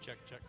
Check, check.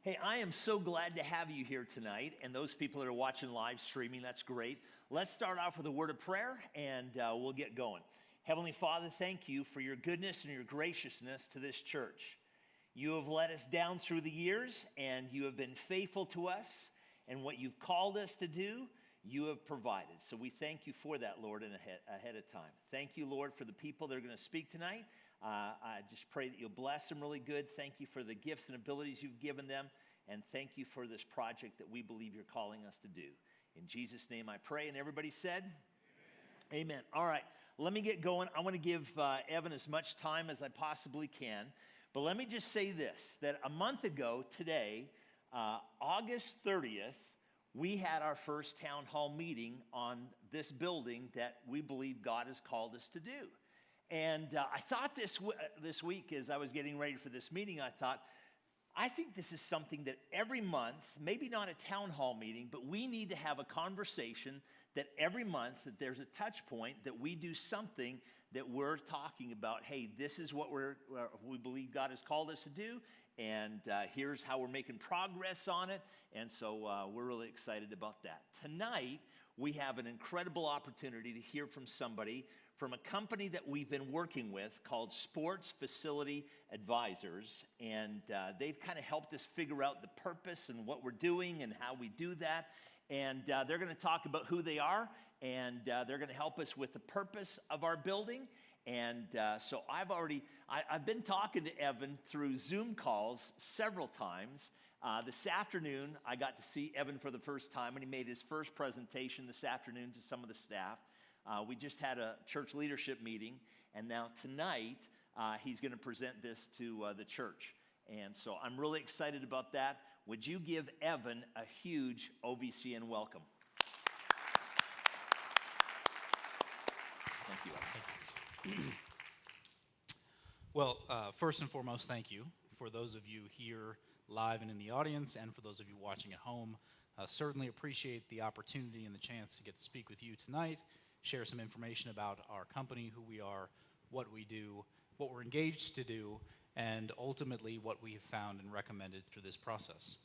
Hey, I am so glad to have you here tonight, and those people that are watching live streaming, that's great. Let's start off with a word of prayer, and we'll get going. Heavenly Father, thank you for your goodness and your graciousness to this church. You have led us down through the years, and you have been faithful to us, and what you've called us to do, you have provided. So we thank you for that, Lord, ahead of time. Thank you, Lord, for the people that are going to speak tonight. I just pray that you'll bless them really good. Thank you for the gifts and abilities you've given them. And thank you for this project that we believe you're calling us to do. In Jesus' name I pray. And everybody said? Amen. Amen. All right, let me get going. I want to give Evan as much time as I possibly can. But let me just say this, that a month ago today, August 30th, we had our first town hall meeting on this building that we believe God has called us to do. And I thought this week, as I was getting ready for this meeting, I think this is something that every month, maybe not a town hall meeting, but we need to have a conversation that every month that there's a touch point that we do something that we're talking about, hey, this is what we believe God has called us to do, and here's how we're making progress on it. And so we're really excited about that. Tonight, we have an incredible opportunity to hear from somebody from a company that we've been working with called Sports Facility Advisors. And they've kind of helped us figure out the purpose and what we're doing and how we do that. And they're going to talk about who they are, and they're going to help us with the purpose of our building. And so I've been talking to Evan through Zoom calls several times. This afternoon, I got to see Evan for the first time, and he made his first presentation this afternoon to some of the staff. We just had a church leadership meeting, and now tonight, he's going to present this to the church. And so I'm really excited about that. Would you give Evan a huge OVCN welcome? Thank you, Evan. Well, first and foremost, thank you for those of you here live and in the audience, and for those of you watching at home. Certainly appreciate the opportunity and the chance to get to speak with you tonight, share some information about our company, who we are, what we do, what we're engaged to do, and ultimately what we have found and recommended through this process.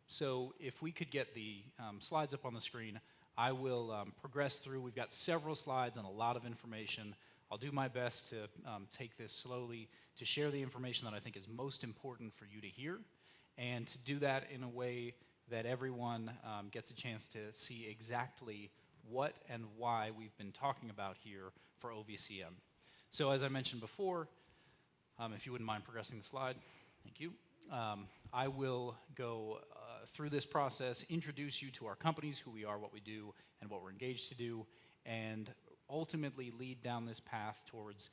So if we could get the slides up on the screen, I will progress through. We've got several slides and a lot of information. I'll do my best to take this slowly, to share the information that I think is most important for you to hear, and to do that in a way that everyone gets a chance to see exactly what and why we've been talking about here for OVCM. So as I mentioned before, if you wouldn't mind progressing the slide, thank you. I will go through this process, introduce you to our companies, who we are, what we do, and what we're engaged to do, and ultimately lead down this path towards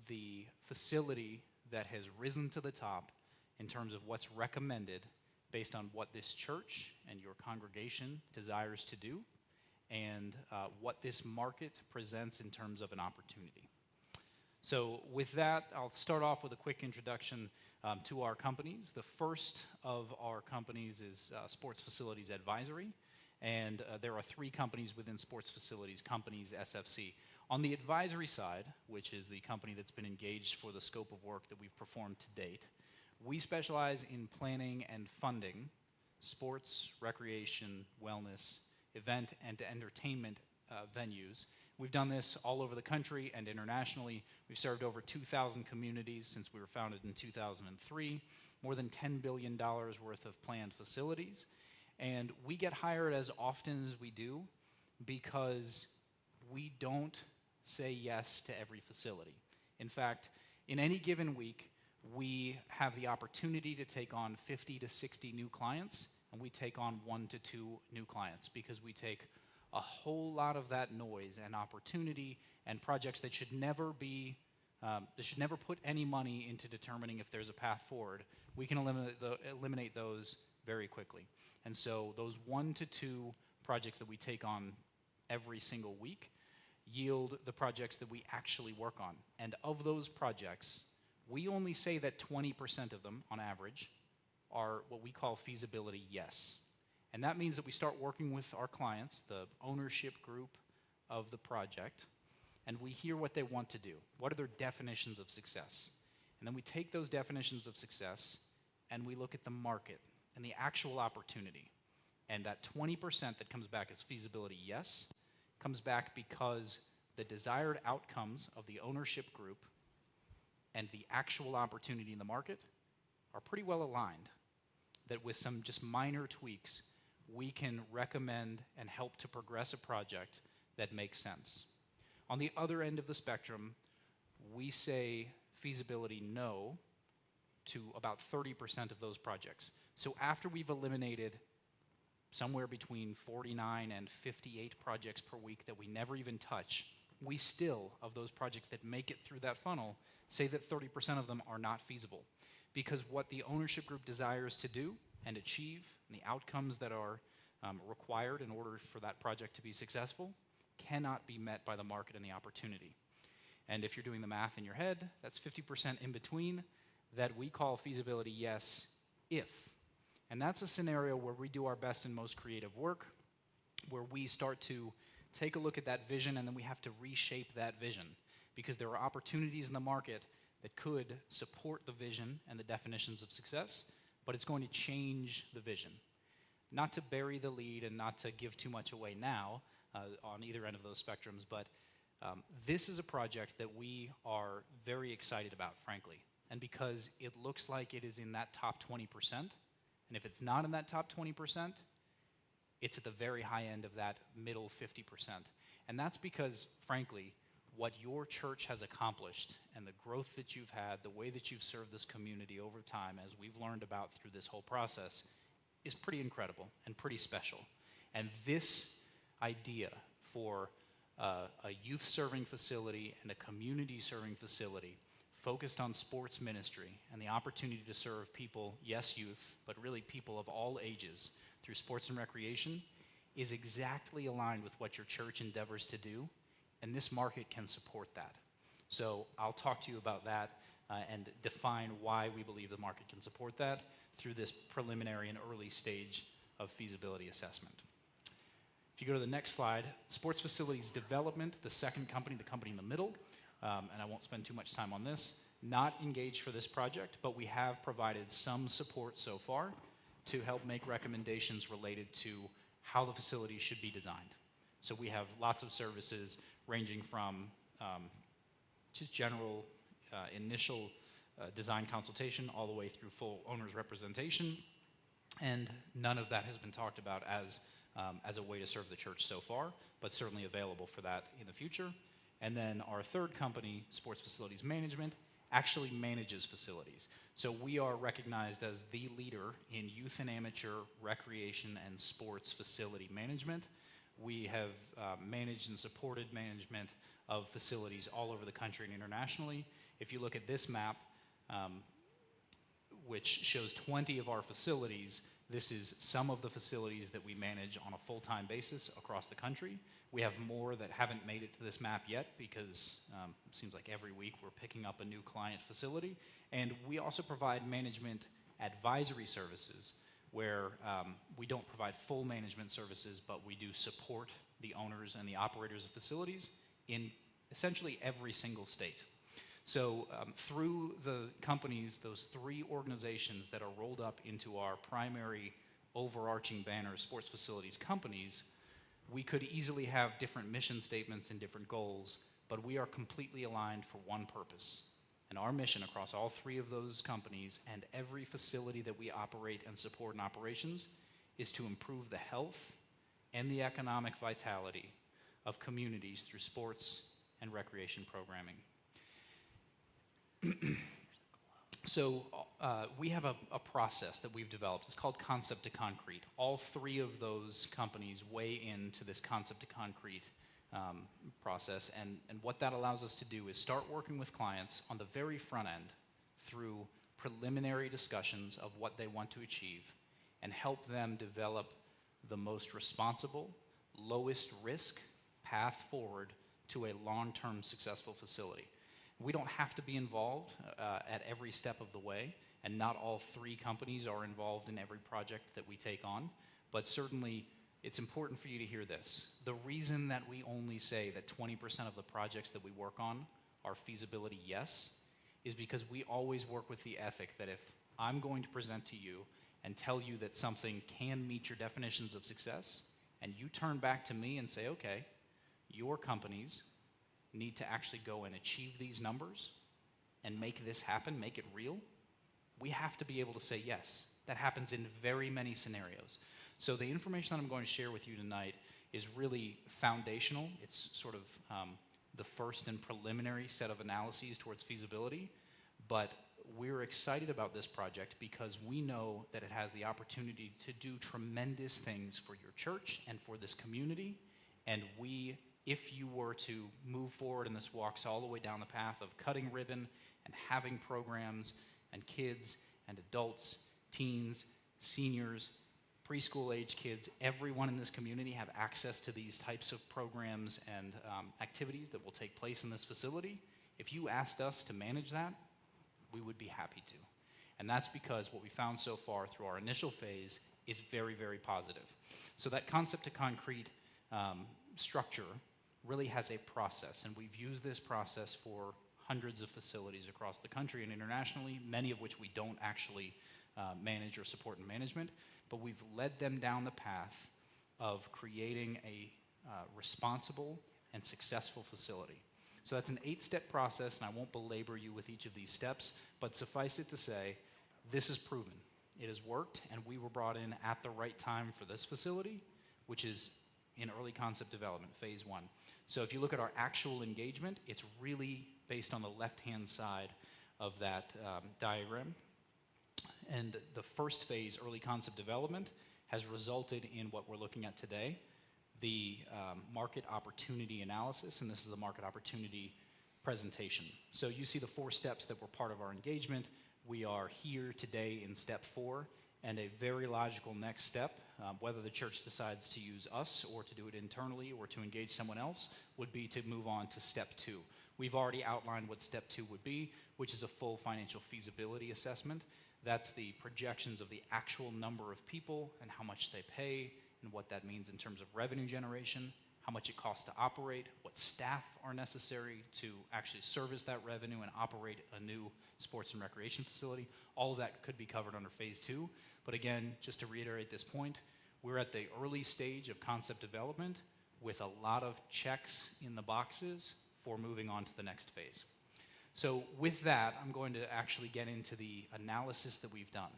the facility that has risen to the top in terms of what's recommended based on what this church and your congregation desires to do, and what this market presents in terms of an opportunity. So with that, I'll start off with a quick introduction to our companies. The first of our companies is Sports Facilities Advisory, and there are three companies within Sports Facilities Companies SFC. On the advisory side, which is the company that's been engaged for the scope of work that we've performed to date, we specialize in planning and funding sports, recreation, wellness, event, and entertainment venues. We've done this all over the country and internationally. We've served over 2,000 communities since we were founded in 2003, more than $10 billion worth of planned facilities. And we get hired as often as we do because we don't say yes to every facility. In fact, in any given week, we have the opportunity to take on 50 to 60 new clients, and we take on 1 to 2 new clients because we take a whole lot of that noise and opportunity and projects that should never put any money into determining if there's a path forward. We can eliminate those very quickly. And so those 1 to 2 projects that we take on every single week yield the projects that we actually work on. And of those projects, we only say that 20% of them, on average, are what we call feasibility yes. And that means that we start working with our clients, the ownership group of the project, and we hear what they want to do. What are their definitions of success? And then we take those definitions of success and we look at the market and the actual opportunity, and that 20% that comes back as feasibility yes, comes back because the desired outcomes of the ownership group and the actual opportunity in the market are pretty well aligned, that with some just minor tweaks, we can recommend and help to progress a project that makes sense. On the other end of the spectrum, we say feasibility no to about 30% of those projects. So after we've eliminated somewhere between 49 and 58 projects per week that we never even touch, we still, of those projects that make it through that funnel, say that 30% of them are not feasible. Because what the ownership group desires to do and achieve, and the outcomes that are required in order for that project to be successful, cannot be met by the market and the opportunity. And if you're doing the math in your head, that's 50% in between that we call feasibility yes, if. And that's a scenario where we do our best and most creative work, where we start to take a look at that vision and then we have to reshape that vision, because there are opportunities in the market that could support the vision and the definitions of success, but it's going to change the vision. Not to bury the lead and not to give too much away now on either end of those spectrums, but this is a project that we are very excited about, frankly. And because it looks like it is in that top 20%, and if it's not in that top 20%, it's at the very high end of that middle 50%. And that's because, frankly, what your church has accomplished and the growth that you've had, the way that you've served this community over time, as we've learned about through this whole process, is pretty incredible and pretty special. And this idea for a youth-serving facility and a community-serving facility focused on sports ministry and the opportunity to serve people, yes, youth, but really people of all ages through sports and recreation is exactly aligned with what your church endeavors to do, and this market can support that. So I'll talk to you about that and define why we believe the market can support that through this preliminary and early stage of feasibility assessment. If you go to the next slide, Sports Facilities Development, the second company, the company in the middle, and I won't spend too much time on this, not engaged for this project, but we have provided some support so far to help make recommendations related to how the facility should be designed. So we have lots of services ranging from just general initial design consultation all the way through full owner's representation, and none of that has been talked about as a way to serve the church so far, but certainly available for that in the future. And then our third company, Sports Facilities Management, actually manages facilities. So we are recognized as the leader in youth and amateur recreation and sports facility management. We have managed and supported management of facilities all over the country and internationally. If you look at this map, which shows 20 of our facilities, this is some of the facilities that we manage on a full-time basis across the country. We have more that haven't made it to this map yet because it seems like every week we're picking up a new client facility. And we also provide management advisory services where we don't provide full management services, but we do support the owners and the operators of facilities in essentially every single state. So through the companies, those three organizations that are rolled up into our primary overarching banner, Sports Facilities Companies, we could easily have different mission statements and different goals, but we are completely aligned for one purpose. And our mission across all three of those companies and every facility that we operate and support in operations is to improve the health and the economic vitality of communities through sports and recreation programming. So we have a process that we've developed. It's called Concept to Concrete. All three of those companies weigh into this Concept to Concrete process, and what that allows us to do is start working with clients on the very front end through preliminary discussions of what they want to achieve and help them develop the most responsible, lowest risk path forward to a long-term successful facility. We don't have to be involved at every step of the way, and not all three companies are involved in every project that we take on, but certainly it's important for you to hear this. The reason that we only say that 20% of the projects that we work on are feasibility yes is because we always work with the ethic that if I'm going to present to you and tell you that something can meet your definitions of success, and you turn back to me and say, okay, your companies need to actually go and achieve these numbers and make this happen, make it real, we have to be able to say yes. That happens in very many scenarios. So the information that I'm going to share with you tonight is really foundational. It's sort of the first and preliminary set of analyses towards feasibility, but we're excited about this project because we know that it has the opportunity to do tremendous things for your church and for this community, and if you were to move forward and this walks all the way down the path of cutting ribbon and having programs and kids and adults, teens, seniors, preschool age kids, everyone in this community have access to these types of programs and activities that will take place in this facility. If you asked us to manage that, we would be happy to. And that's because what we found so far through our initial phase is very, very positive. So that concept to concrete structure really has a process, and we've used this process for hundreds of facilities across the country and internationally, many of which we don't actually manage or support in management, but we've led them down the path of creating a responsible and successful facility. So that's an 8-step process, and I won't belabor you with each of these steps, but suffice it to say, this is proven. It has worked, and we were brought in at the right time for this facility, which is in early concept development, phase 1. So if you look at our actual engagement, it's really based on the left-hand side of that diagram. And the first phase, early concept development, has resulted in what we're looking at today, the market opportunity analysis, and this is the market opportunity presentation. So you see the 4 steps that were part of our engagement. We are here today in step 4, and a very logical next step, whether the church decides to use us or to do it internally or to engage someone else, would be to move on to step 2. We've already outlined what step 2 would be, which is a full financial feasibility assessment. That's the projections of the actual number of people and how much they pay and what that means in terms of revenue generation, how much it costs to operate, what staff are necessary to actually service that revenue and operate a new sports and recreation facility. All of that could be covered under phase 2. But again, just to reiterate this point, we're at the early stage of concept development with a lot of checks in the boxes for moving on to the next phase. So with that, I'm going to actually get into the analysis that we've done.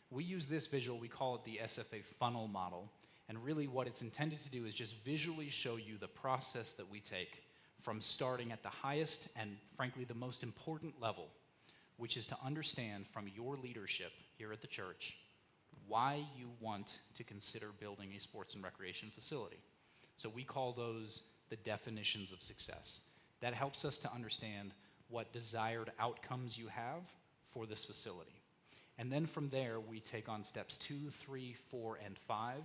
We use this visual, we call it the SFA funnel model, and really what it's intended to do is just visually show you the process that we take from starting at the highest and frankly the most important level, which is to understand from your leadership here at the church why you want to consider building a sports and recreation facility. So we call those the definitions of success. That helps us to understand what desired outcomes you have for this facility. And then from there, we take on steps 2, 3, 4, and 5,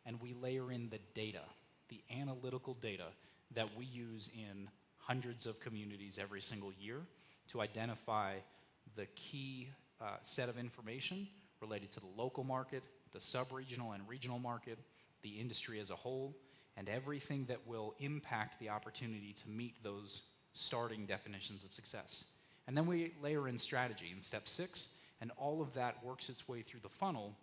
and we layer in the data, the analytical data that we use in hundreds of communities every single year to identify the key set of information related to the local market, the sub-regional and regional market, the industry as a whole, and everything that will impact the opportunity to meet those starting definitions of success. And then we layer in strategy in step 6, and all of that works its way through the funnel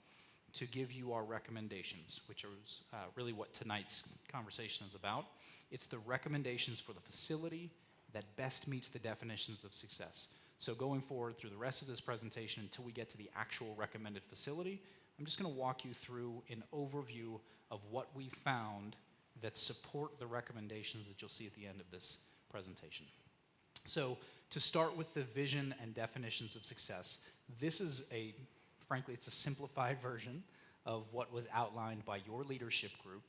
to give you our recommendations, which is really what tonight's conversation is about. It's the recommendations for the facility that best meets the definitions of success. So going forward through the rest of this presentation until we get to the actual recommended facility, I'm just going to walk you through an overview of what we found that support the recommendations that you'll see at the end of this presentation. So to start with the vision and definitions of success, this is frankly, it's a simplified version of what was outlined by your leadership group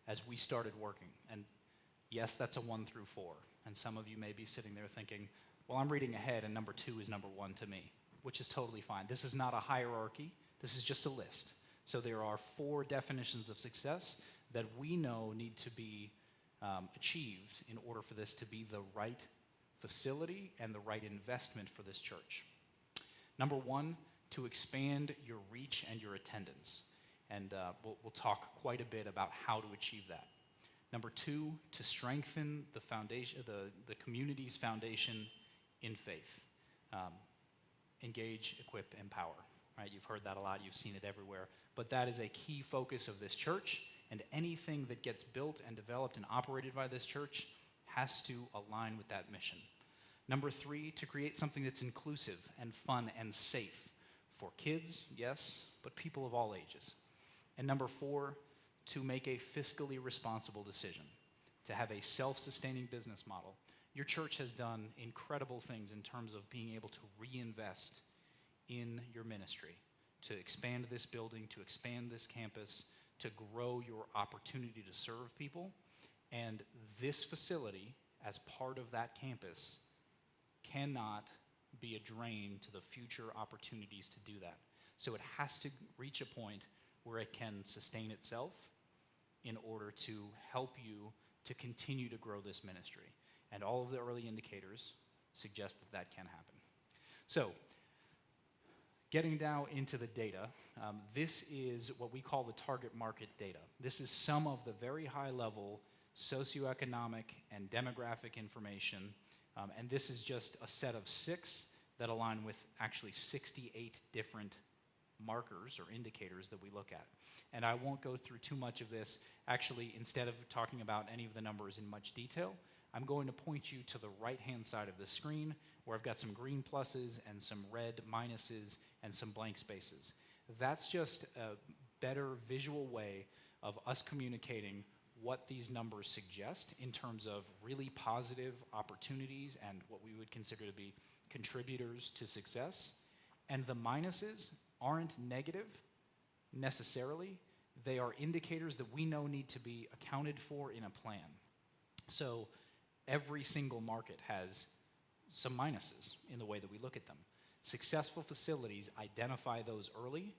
as we started working. And yes, that's a 1 through 4. And some of you may be sitting there thinking, well, I'm reading ahead and number 2 is number 1 to me, which is totally fine. This is not a hierarchy. This is just a list. So there are 4 definitions of success that we know need to be achieved in order for this to be the right facility and the right investment for this church. Number 1, to expand your reach and your attendance. And we'll talk quite a bit about how to achieve that. Number 2, to strengthen the foundation, the community's foundation in faith. engage, equip, empower. Right? You've heard that a lot. You've seen it everywhere. But that is a key focus of this church, and anything that gets built and developed and operated by this church has to align with that mission. Number 3, to create something that's inclusive and fun and safe for kids, yes, but people of all ages. And number 4, to make a fiscally responsible decision, to have a self-sustaining business model. Your church has done incredible things in terms of being able to reinvest in your ministry, to expand this building, to expand this campus, to grow your opportunity to serve people. And this facility, as part of that campus, cannot be a drain to the future opportunities to do that. So it has to reach a point where it can sustain itself in order to help you to continue to grow this ministry. And all of the early indicators suggest that that can happen. So, getting now into the data, this is what we call the target market data. This is some of the very high-level socioeconomic and demographic information, and this is just a set of 6 that align with actually 68 different markers or indicators that we look at. And I won't go through too much of this. Actually, instead of talking about any of the numbers in much detail, I'm going to point you to the right-hand side of the screen where I've got some green pluses and some red minuses and some blank spaces. That's just a better visual way of us communicating what these numbers suggest in terms of really positive opportunities and what we would consider to be contributors to success. And the minuses aren't negative necessarily. They are indicators that we know need to be accounted for in a plan. So every single market has some minuses in the way that we look at them. Successful facilities identify those early,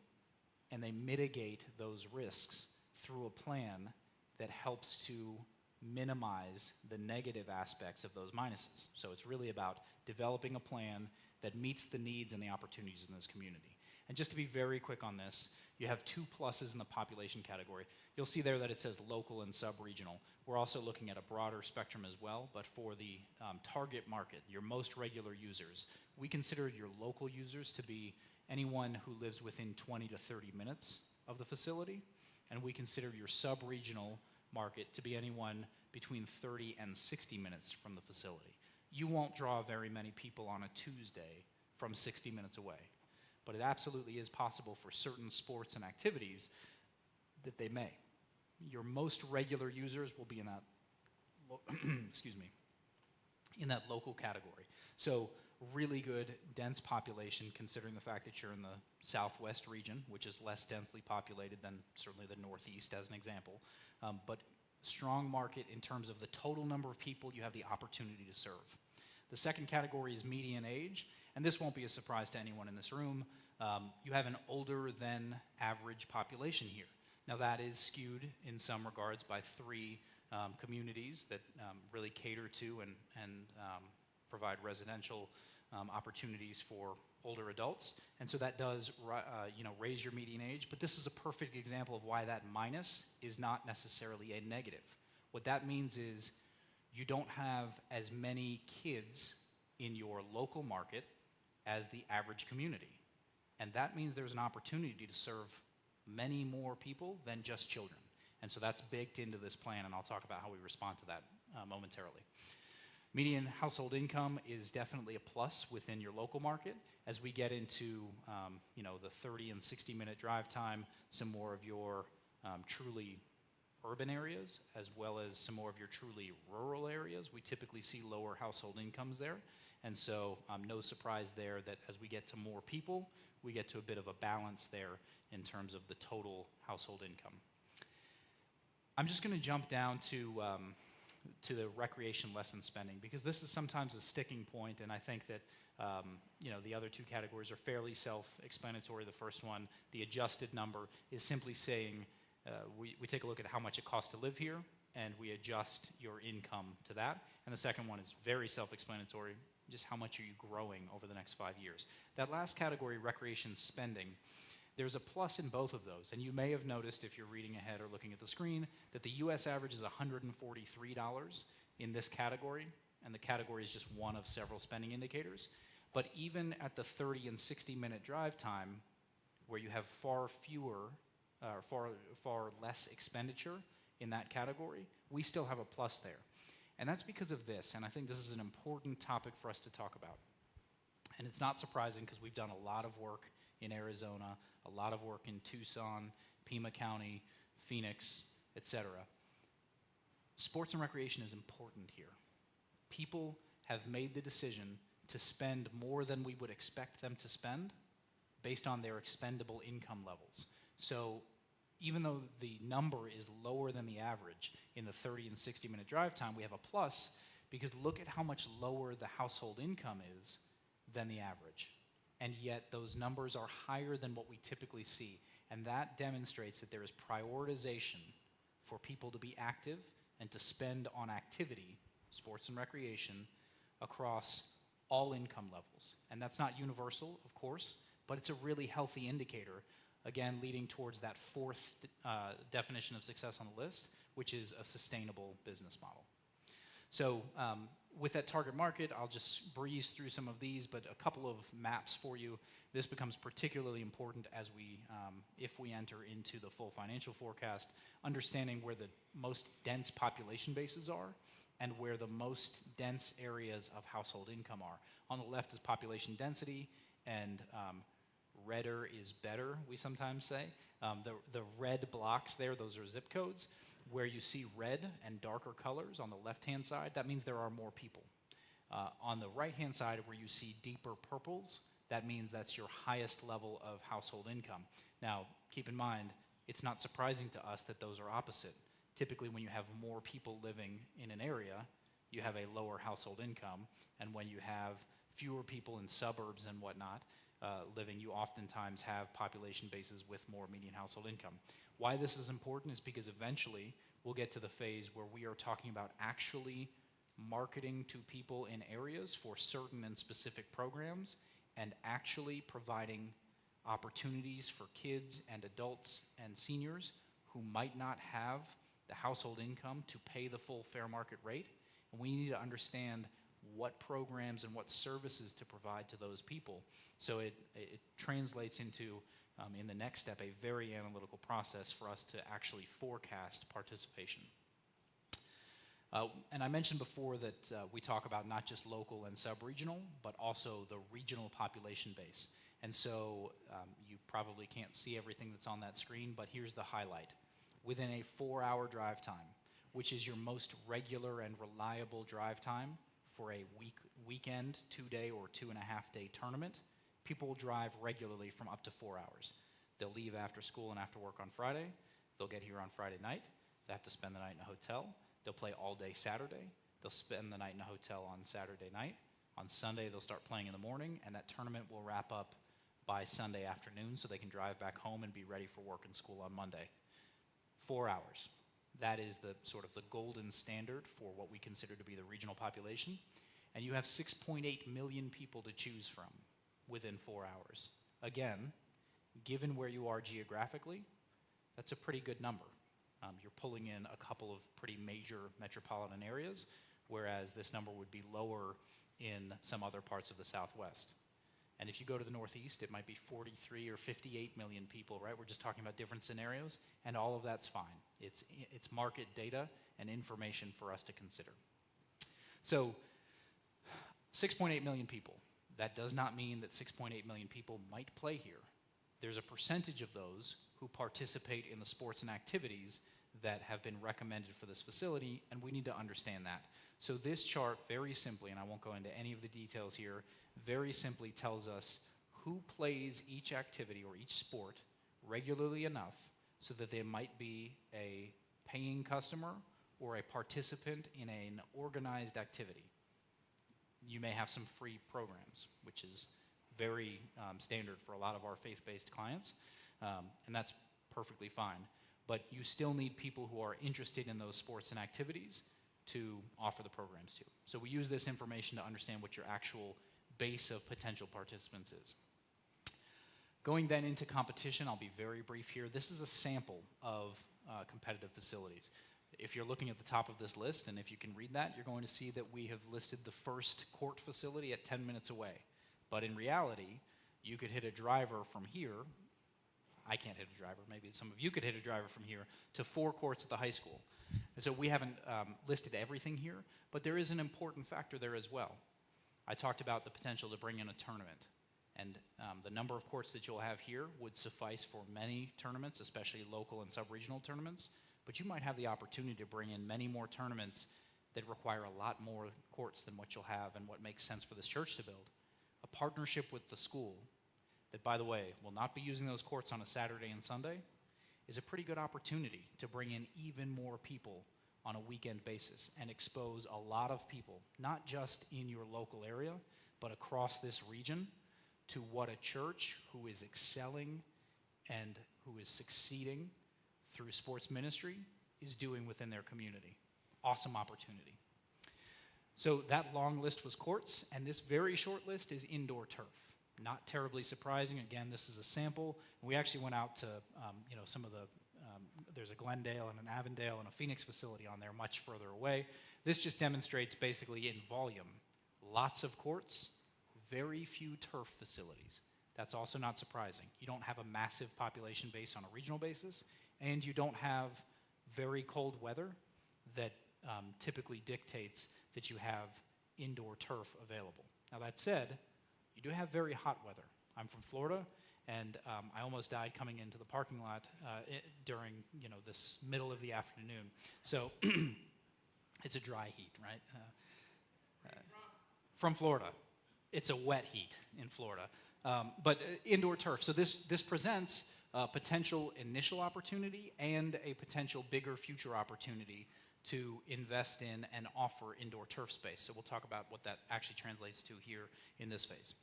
and they mitigate those risks through a plan that helps to minimize the negative aspects of those minuses. So it's really about developing a plan that meets the needs and the opportunities in this community. And just to be very quick on this, you have 2 pluses in the population category. You'll see there that it says local and sub-regional. We're also looking at a broader spectrum as well, but for the target market, your most regular users, we consider your local users to be anyone who lives within 20 to 30 minutes of the facility, and we consider your sub-regional market to be anyone between 30 and 60 minutes from the facility. You won't draw very many people on a Tuesday from 60 minutes away, but it absolutely is possible for certain sports and activities that they may. Your most regular users will be in that, in that local category. So really good, dense population, considering the fact that you're in the southwest region, which is less densely populated than certainly the northeast, as an example. But strong market in terms of the total number of people you have the opportunity to serve. The second category is median age, and this won't be a surprise to anyone in this room. You have an older than average population here. Now that is skewed in some regards by 3 communities that really cater to and provide residential opportunities for older adults, and so that does raise your median age, but this is a perfect example of why that minus is not necessarily a negative. What that means is you don't have as many kids in your local market as the average community, and that means there's an opportunity to serve many more people than just children, and so that's baked into this plan, and I'll talk about how we respond to that momentarily. Median household income is definitely a plus within your local market. As we get into the 30 and 60 minute drive time, some more of your truly urban areas, as well as some more of your truly rural areas, we typically see lower household incomes there. And so no surprise there that as we get to more people, we get to a bit of a balance there in terms of the total household income. I'm just going to jump down to the recreation lesson spending, because this is sometimes a sticking point, and I think that the other 2 categories are fairly self-explanatory. The first one, the adjusted number, is simply saying we take a look at how much it costs to live here, and we adjust your income to that. And the second one is very self-explanatory, just how much are you growing over the next 5 years. That last category, recreation spending, there's a plus in both of those, and you may have noticed if you're reading ahead or looking at the screen that the US average is $143 in this category, and the category is just one of several spending indicators. But even at the 30 and 60-minute drive time, where you have far less expenditure in that category, we still have a plus there. And that's because of this, and I think this is an important topic for us to talk about. And it's not surprising because we've done a lot of work in Arizona, a lot of work in Tucson, Pima County, Phoenix, etc. Sports and recreation is important here. People have made the decision to spend more than we would expect them to spend based on their expendable income levels. So even though the number is lower than the average in the 30 and 60-minute drive time, we have a plus because look at how much lower the household income is than the average. And yet those numbers are higher than what we typically see. And that demonstrates that there is prioritization for people to be active and to spend on activity, sports and recreation, across all income levels. And that's not universal, of course, but it's a really healthy indicator, again, leading towards that fourth definition of success on the list, which is a sustainable business model. So with that target market, I'll just breeze through some of these, but a couple of maps for you. This becomes particularly important as if we enter into the full financial forecast, understanding where the most dense population bases are and where the most dense areas of household income are. On the left is population density, and redder is better, we sometimes say. The red blocks there, those are zip codes. Where you see red and darker colors on the left-hand side, that means there are more people. On the right-hand side, where you see deeper purples, that means that's your highest level of household income. Now, keep in mind, it's not surprising to us that those are opposite. Typically, when you have more people living in an area, you have a lower household income, and when you have fewer people in suburbs and whatnot living, you oftentimes have population bases with more median household income. Why this is important is because eventually we'll get to the phase where we are talking about actually marketing to people in areas for certain and specific programs and actually providing opportunities for kids and adults and seniors who might not have the household income to pay the full fair market rate. And we need to understand what programs and what services to provide to those people. So it translates into, in the next step, a very analytical process for us to actually forecast participation. And I mentioned before that we talk about not just local and sub-regional, but also the regional population base. And so you probably can't see everything that's on that screen, but here's the highlight. Within a 4-hour drive time, which is your most regular and reliable drive time for a weekend, 2-day or 2.5-day tournament, people will drive regularly from up to 4 hours. They'll leave after school and after work on Friday. They'll get here on Friday night. They have to spend the night in a hotel. They'll play all day Saturday. They'll spend the night in a hotel on Saturday night. On Sunday, they'll start playing in the morning, and that tournament will wrap up by Sunday afternoon so they can drive back home and be ready for work and school on Monday. 4 hours. That is the sort of the golden standard for what we consider to be the regional population. And you have 6.8 million people to choose from within 4 hours. Again, given where you are geographically, that's a pretty good number. You're pulling in a couple of pretty major metropolitan areas, whereas this number would be lower in some other parts of the Southwest. And if you go to the Northeast, it might be 43 or 58 million people, right? We're just talking about different scenarios, and all of that's fine. It's market data and information for us to consider. So 6.8 million people. That does not mean that 6.8 million people might play here. There's a percentage of those who participate in the sports and activities that have been recommended for this facility, and we need to understand that. So this chart, very simply, and I won't go into any of the details here, very simply tells us who plays each activity or each sport regularly enough so that they might be a paying customer or a participant in an organized activity. You may have some free programs, which is very standard for a lot of our faith-based clients, and that's perfectly fine. But you still need people who are interested in those sports and activities to offer the programs to. So we use this information to understand what your actual base of potential participants is. Going then into competition, I'll be very brief here. This is a sample of competitive facilities. If you're looking at the top of this list, and if you can read that, you're going to see that we have listed the first court facility at 10 minutes away. But in reality, you could hit a driver from here. I can't hit a driver. Maybe some of you could hit a driver from here to 4 courts at the high school. And so we haven't listed everything here, but there is an important factor there as well. I talked about the potential to bring in a tournament. And the number of courts that you'll have here would suffice for many tournaments, especially local and sub-regional tournaments. But you might have the opportunity to bring in many more tournaments that require a lot more courts than what you'll have and what makes sense for this church to build. A partnership with the school that, by the way, will not be using those courts on a Saturday and Sunday is a pretty good opportunity to bring in even more people on a weekend basis and expose a lot of people, not just in your local area, but across this region, to what a church who is excelling and who is succeeding through sports ministry is doing within their community. Awesome opportunity. So that long list was courts, and this very short list is indoor turf. Not terribly surprising. Again, this is a sample. We actually went out to some of the, there's a Glendale and an Avondale and a Phoenix facility on there much further away. This just demonstrates basically in volume, lots of courts, very few turf facilities. That's also not surprising. You don't have a massive population base on a regional basis, and you don't have very cold weather that typically dictates that you have indoor turf available. Now that said, you do have very hot weather. I'm from Florida, and I almost died coming into the parking lot during this middle of the afternoon. So it's a dry heat, right? From Florida. It's a wet heat in Florida. But indoor turf. So this presents a potential initial opportunity and a potential bigger future opportunity to invest in and offer indoor turf space. So we'll talk about what that actually translates to here in this phase.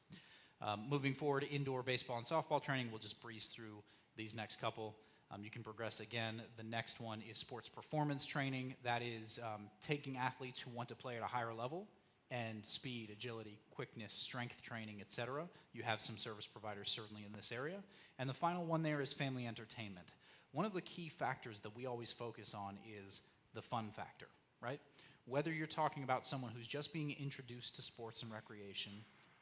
Moving forward, indoor baseball and softball training, we'll just breeze through these next couple. You can progress again. The next one is sports performance training. That is taking athletes who want to play at a higher level and speed, agility, quickness, strength training, etc. You have some service providers certainly in this area. And the final one there is family entertainment. One of the key factors that we always focus on is the fun factor, right? Whether you're talking about someone who's just being introduced to sports and recreation,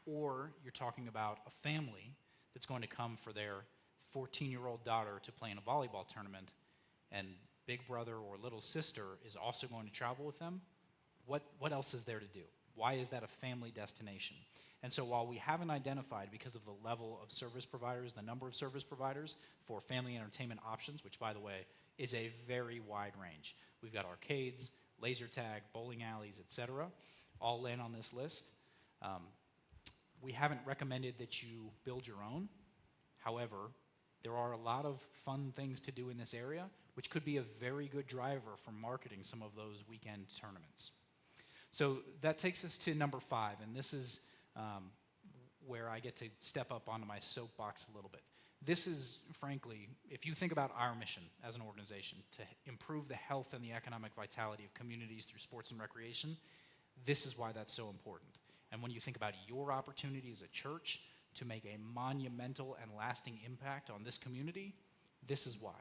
or you're talking about a family that's going to come for their 14-year-old daughter to play in a volleyball tournament, and big brother or little sister is also going to travel with them, what else is there to do? Why is that a family destination? And so while we haven't identified, because of the level of service providers, the number of service providers for family entertainment options, which by the way is a very wide range. We've got arcades, laser tag, bowling alleys, etc., all in on this list. We haven't recommended that you build your own. However, there are a lot of fun things to do in this area, which could be a very good driver for marketing some of those weekend tournaments. So that takes us to number 5, and this is where I get to step up onto my soapbox a little bit. This is, frankly, if you think about our mission as an organization to improve the health and the economic vitality of communities through sports and recreation, this is why that's so important. And when you think about your opportunity as a church to make a monumental and lasting impact on this community, this is why.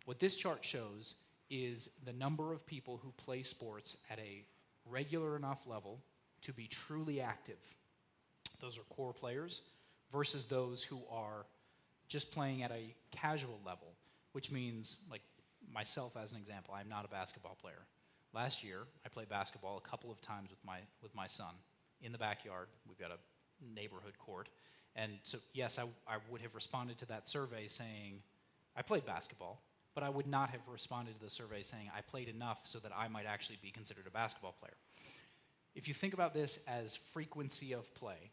What this chart shows is the number of people who play sports at a regular enough level to be truly active. Those are core players versus those who are just playing at a casual level, which means, like myself as an example, I'm not a basketball player. Last year, I played basketball a couple of times with my son in the backyard. We've got a neighborhood court. And so, yes, I would have responded to that survey saying, I played basketball, but I would not have responded to the survey saying I played enough so that I might actually be considered a basketball player. If you think about this as frequency of play,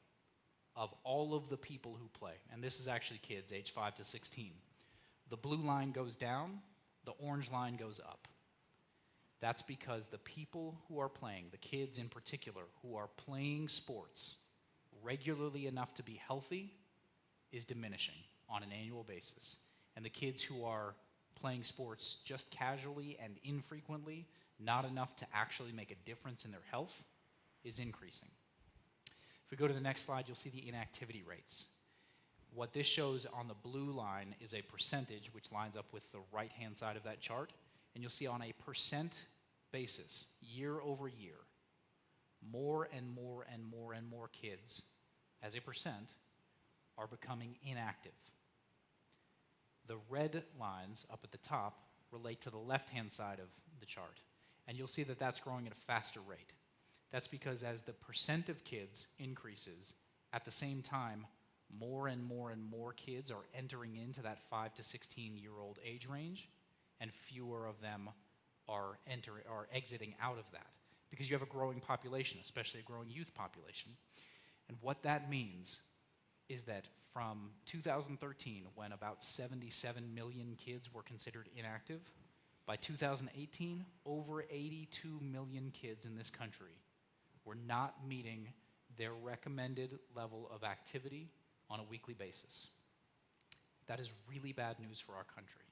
of all of the people who play, and this is actually kids age 5 to 16, the blue line goes down, the orange line goes up. That's because the people who are playing, the kids in particular, who are playing sports regularly enough to be healthy is diminishing on an annual basis. And the kids who are playing sports just casually and infrequently, not enough to actually make a difference in their health, is increasing. If we go to the next slide, you'll see the inactivity rates. What this shows on the blue line is a percentage, which lines up with the right-hand side of that chart. And you'll see on a percent basis, year over year, more and more and more and more kids as a percent, are becoming inactive. The red lines up at the top relate to the left-hand side of the chart, and you'll see that that's growing at a faster rate. That's because as the percent of kids increases, at the same time, more and more and more kids are entering into that 5 to 16-year-old age range, and fewer of them are exiting out of that, because you have a growing population, especially a growing youth population. And what that means is that from 2013, when about 77 million kids were considered inactive, by 2018, over 82 million kids in this country were not meeting their recommended level of activity on a weekly basis. That is really bad news for our country,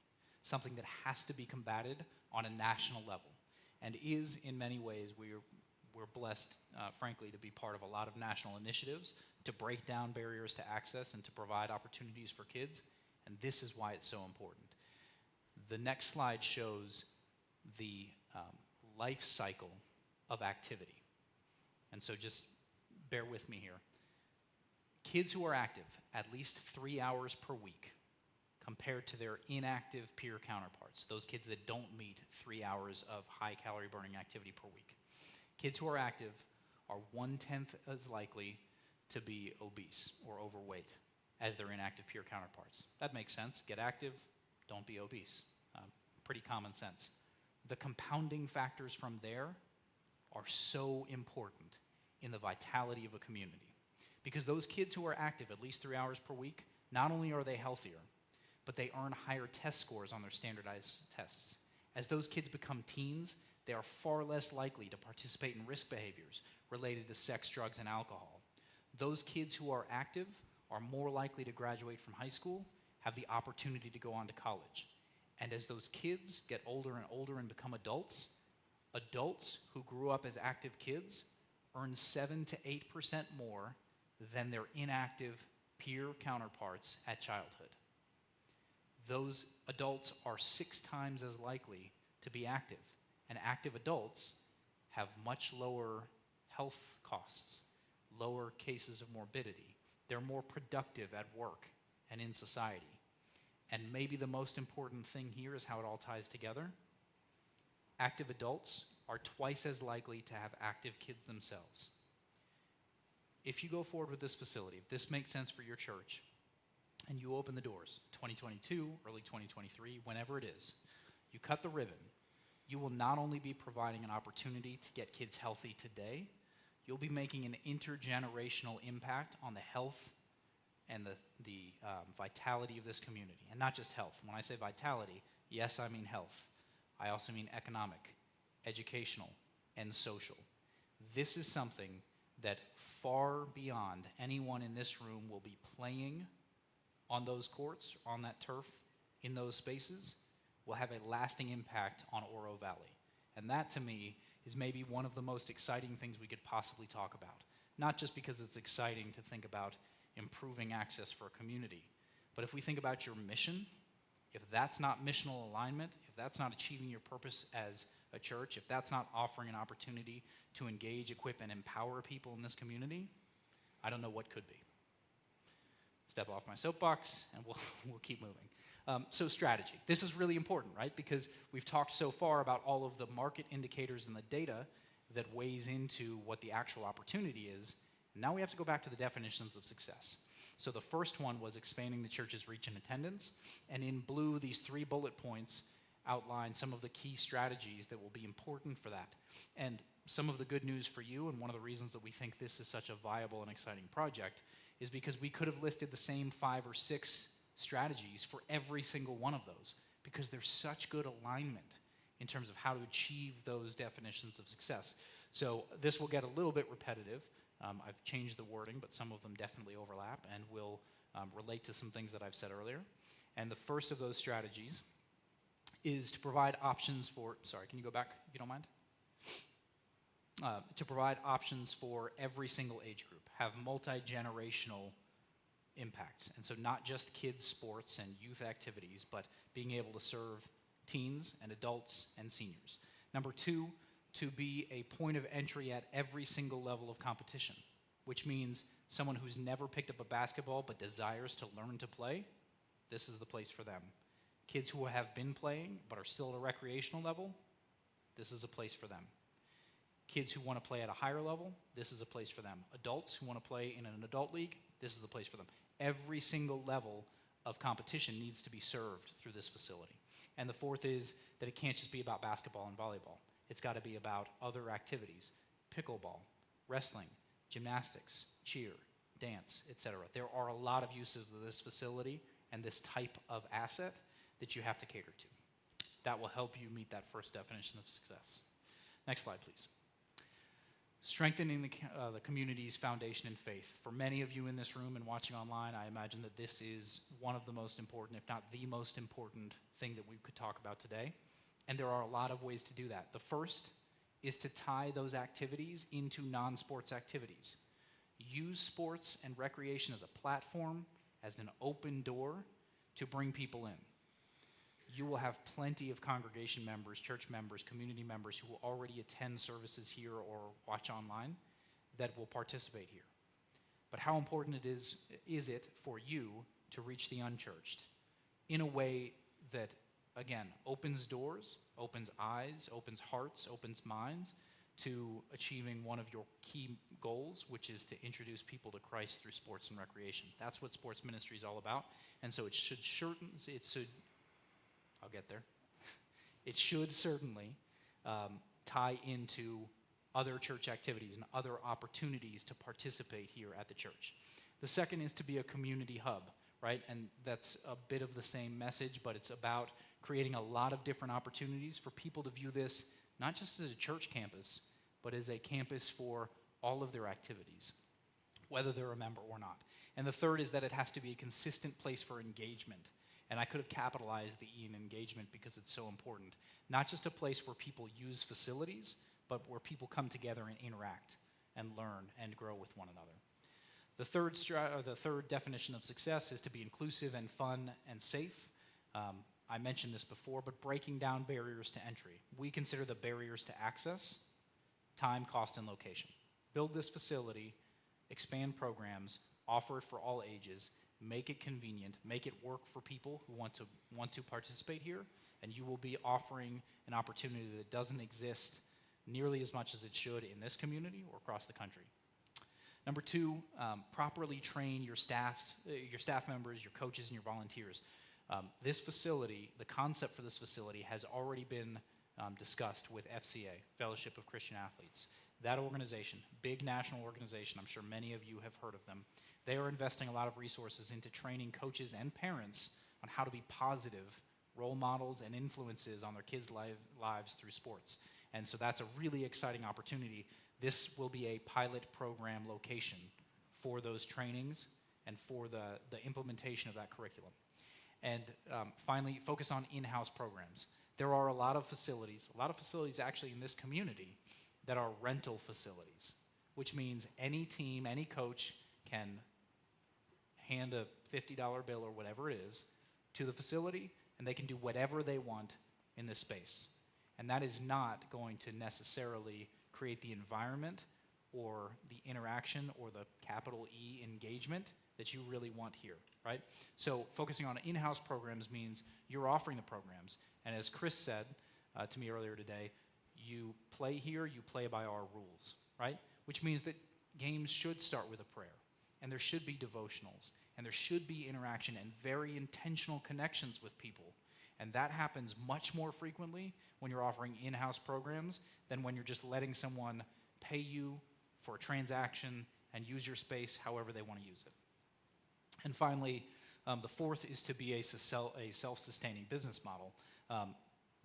something that has to be combated on a national level, and is, in many ways, we're blessed, frankly, to be part of a lot of national initiatives to break down barriers to access and to provide opportunities for kids, and this is why it's so important. The next slide shows the life cycle of activity. And so just bear with me here. Kids who are active at least 3 hours per week compared to their inactive peer counterparts, those kids that don't meet 3 hours of high-calorie burning activity per week. Kids who are active are 1/10 as likely to be obese or overweight as their inactive peer counterparts. That makes sense. Get active, don't be obese. Pretty common sense. The compounding factors from there are so important in the vitality of a community, because those kids who are active at least 3 hours per week, not only are they healthier, but they earn higher test scores on their standardized tests. As those kids become teens, they are far less likely to participate in risk behaviors related to sex, drugs, and alcohol. Those kids who are active are more likely to graduate from high school, have the opportunity to go on to college. And as those kids get older and older and become adults, adults who grew up as active kids earn 7 to 8% more than their inactive peer counterparts at childhood. Those adults are 6 times as likely to be active, and active adults have much lower health costs, lower cases of morbidity. They're more productive at work and in society. And maybe the most important thing here is how it all ties together. Active adults are twice as likely to have active kids themselves. If you go forward with this facility, if this makes sense for your church, and you open the doors, 2022, early 2023, whenever it is, you cut the ribbon, you will not only be providing an opportunity to get kids healthy today, you'll be making an intergenerational impact on the health and the vitality of this community. And not just health. When I say vitality, yes, I mean health. I also mean economic, educational, and social. This is something that far beyond anyone in this room will be playing on those courts, on that turf, in those spaces, will have a lasting impact on Oro Valley. And that, to me, is maybe one of the most exciting things we could possibly talk about. Not just because it's exciting to think about improving access for a community, but if we think about your mission, if that's not missional alignment, if that's not achieving your purpose as a church, if that's not offering an opportunity to engage, equip, and empower people in this community, I don't know what could be. Step off my soapbox, and we'll keep moving. So strategy. This is really important, right? Because we've talked so far about all of the market indicators and the data that weighs into what the actual opportunity is. And now we have to go back to the definitions of success. So the first one was expanding the church's reach and attendance. And in blue, these 3 bullet points outline some of the key strategies that will be important for that. And some of the good news for you, and one of the reasons that we think this is such a viable and exciting project, is because we could have listed the same 5 or 6 strategies for every single one of those, because there's such good alignment in terms of how to achieve those definitions of success. So this will get a little bit repetitive. I've changed the wording, but some of them definitely overlap and will relate to some things that I've said earlier. And the first of those strategies is to provide options for, sorry, can you go back if you don't mind? To provide options for every single age group, have multi-generational impacts. And so not just kids' sports and youth activities, but being able to serve teens and adults and seniors. Number 2, to be a point of entry at every single level of competition. which means someone who's never picked up a basketball but desires to learn to play, this is the place for them. Kids who have been playing but are still at a recreational level, this is a place for them. Kids who want to play at a higher level, this is a place for them. Adults who want to play in an adult league, this is the place for them. Every single level of competition needs to be served through this facility. And the fourth is that it can't just be about basketball and volleyball. It's got to be about other activities, pickleball, wrestling, gymnastics, cheer, dance, etc. There are a lot of uses of this facility and this type of asset that you have to cater to. That will help you meet that first definition of success. Next slide, please. Strengthening the community's foundation in faith. For many of you in this room and watching online, I imagine that this is one of the most important, if not the most important thing that we could talk about today. And there are a lot of ways to do that. The first is to tie those activities into non-sports activities. Use sports and recreation as a platform, as an open door to bring people in. You will have plenty of congregation members, church members, community members who will already attend services here or watch online that will participate here. But how important is it for you to reach the unchurched in a way that, again, opens doors, opens eyes, opens hearts, opens minds to achieving one of your key goals, which is to introduce people to Christ through sports and recreation. That's what sports ministry is all about. And so it should I'll get there. It should certainly tie into other church activities and other opportunities to participate here at the church. The second is to be a community hub, right? And that's a bit of the same message, but it's about creating a lot of different opportunities for people to view this not just as a church campus, but as a campus for all of their activities, whether they're a member or not. And the third is that it has to be a consistent place for engagement. And I could have capitalized the E in engagement because it's so important. Not just a place where people use facilities, but where people come together and interact and learn and grow with one another. The third definition of success is to be inclusive and fun and safe. I mentioned this before, but breaking down barriers to entry. We consider the barriers to access, time, cost, and location. Build this facility, expand programs, offer it for all ages, make it convenient, make it work for people who want to participate here, and you will be offering an opportunity that doesn't exist nearly as much as it should in this community or across the country. Number two, properly train your staff members, your coaches, and your volunteers. This facility, the concept for this facility has already been discussed with FCA, Fellowship of Christian Athletes. That organization, big national organization, I'm sure many of you have heard of them, they are investing a lot of resources into training coaches and parents on how to be positive role models and influences on their kids' lives through sports. And so that's a really exciting opportunity. This will be a pilot program location for those trainings and for the implementation of that curriculum. And finally, focus on in-house programs. There are a lot of facilities actually in this community that are rental facilities, which means any team, any coach can hand a $50 bill or whatever it is to the facility, and they can do whatever they want in this space. And that is not going to necessarily create the environment or the interaction or the capital E engagement that you really want here, right? So focusing on in-house programs means you're offering the programs. And as Chris said to me earlier today, you play here, you play by our rules, right? Which means that games should start with a prayer, and there should be devotionals, and there should be interaction and very intentional connections with people. And that happens much more frequently when you're offering in-house programs than when you're just letting someone pay you for a transaction and use your space however they want to use it. And finally, the fourth is to be a self-sustaining business model.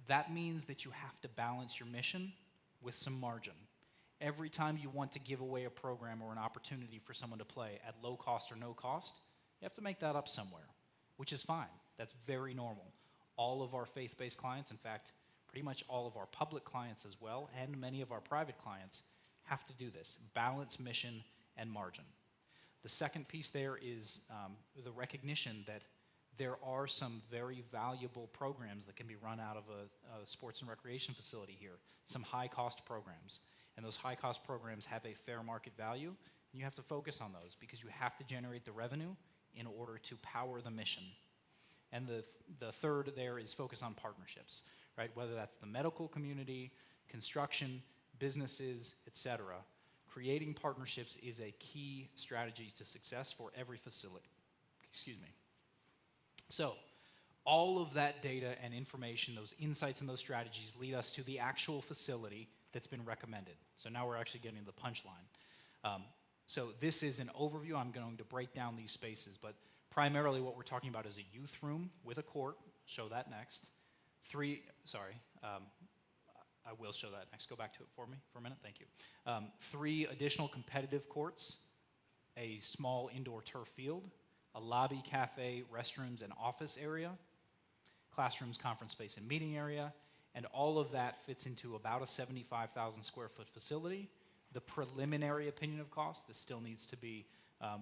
That means that you have to balance your mission with some margin. Every time you want to give away a program or an opportunity for someone to play at low cost or no cost, you have to make that up somewhere, which is fine. That's very normal. All of our faith-based clients, in fact, pretty much all of our public clients as well, and many of our private clients have to do this, balance mission and margin. The second piece there is the recognition that there are some very valuable programs that can be run out of a sports and recreation facility here, some high-cost programs. And those high-cost programs have a fair market value, You have to focus on those because you have to generate the revenue in order to power the mission. And the third there is focus on partnerships, right? Whether that's the medical community, construction, businesses, etc. Creating partnerships is a key strategy to success for every facility. Excuse me. So, all of that data and information, those insights and those strategies lead us to the actual facility that's been recommended. So now we're actually getting to the punchline. So this is an overview. I'm going to break down these spaces, but primarily what we're talking about is a youth room with a court. Show that next. I will show that next. Go back to it for me for a minute. Thank you. 3 additional competitive courts, a small indoor turf field, a lobby, cafe, restrooms, and office area, classrooms, conference space, and meeting area, and all of that fits into about a 75,000 square foot facility. The preliminary opinion of cost, this still needs to be